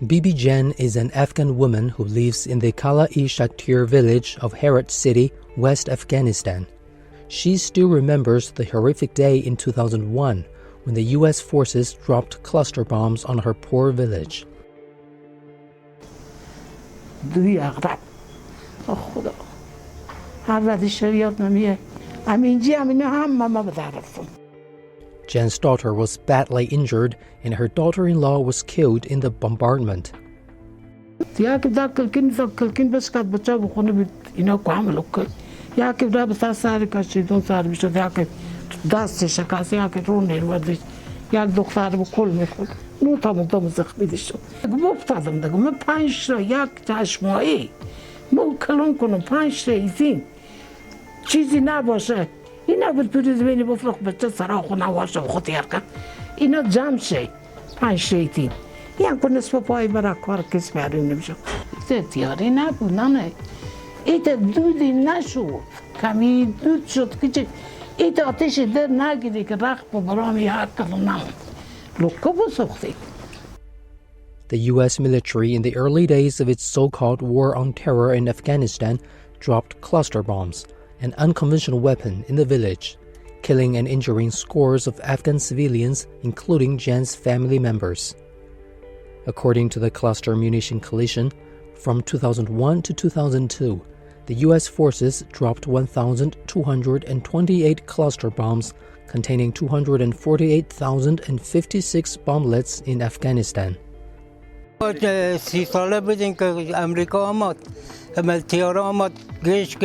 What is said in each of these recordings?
Bibi Jen is an Afghan woman who lives in the Kala-e-Shaktir village of Herat City, West Afghanistan. She still remembers the horrific day in 2001 when the U.S. forces dropped cluster bombs on her poor village. Jen's daughter was badly injured and her daughter-in-law was killed in the bombardment. اینا بتپریز بینی بفرق بچه سراخ و نواشه و خود یرکن اینا جمع شه 5-6 یعنی که نصف پای برا کار کس بیاریم نمیشه تیاری نبود نه ایتا دودی نشد کمی دود شد که ایتا آتش در نگیری که رخ با برامی هر کلو نمون لکه بسختی. The U.S. military in the early days of its so-called war on terror in Afghanistan dropped cluster bombs, an unconventional weapon, in the village, killing and injuring scores of Afghan civilians, including Jen's family members. According to the Cluster Munition Coalition, from 2001 to 2002, the U.S. forces dropped 1,228 cluster bombs containing 248,056 bomblets in Afghanistan. 30 ساله بودیم که امریکا آمد تیاره آمد گش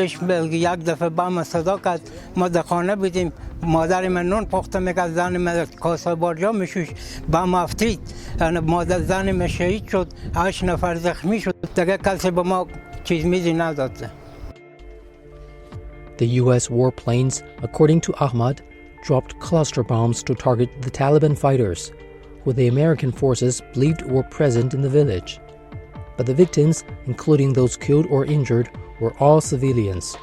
یک دفعه بم صدا کرد ما در خانه بودیم مادر من نون پخته میکرد زن من کاسه بارجا میشوش بم افتید مادر زن من شهید شد 8 نفر زخمی شد دیگه کسی به ما چیز میزی نداد. The U.S. warplanes, according to Ahmad, dropped cluster bombs to target the Taliban fighters, who the American forces believed were present in the village. But the victims, including those killed or injured, were all civilians.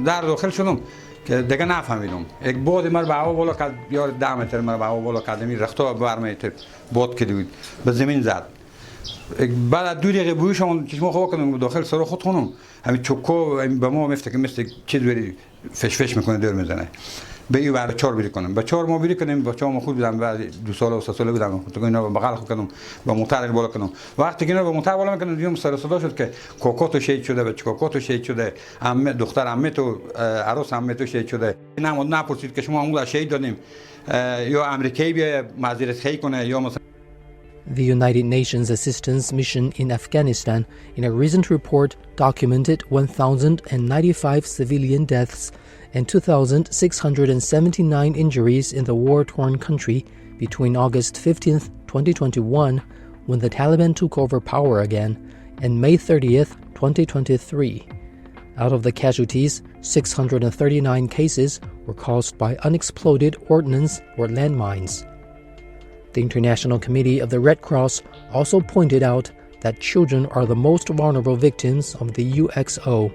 در داخل شدم که دیگه نفهمیدم یک باد مر به هوا بالا کرد یا 10 متر مر به هوا بالا کرد می رختا برمی باد کدید به زمین زد بعد 2 دقیقه بویشون چشم خوا کردم داخل سر خود خونم همین چوکو به ما میفته که مثل چیز بری فش میکنه دور میزنه به این ور 4 بری کنم با 4 ما بری کنیم با 4 ما خود بودم بعد 2 سال و 3 ساله بودم تو اینا بغل خود کردم با موتور بالا کردم وقتی که اینا با موتور بالا میکنم دیدم سر صدا شد که کوکاتو شهید شده بچه کوکاتو شهید شده عمه دختر عمه تو عروس عمه تو شهید شده نه پرسید که شما اون شهید دادیم یا امریکی بیا معذرت خواهی کنه یا مثلا. The United Nations Assistance Mission in Afghanistan, in a recent report, documented 1,095 civilian deaths and 2,679 injuries in the war-torn country between August 15, 2021, when the Taliban took over power again, and May 30, 2023. Out of the casualties, 639 cases were caused by unexploded ordnance or landmines. The International Committee of the Red Cross also pointed out that children are the most vulnerable victims of the UXO.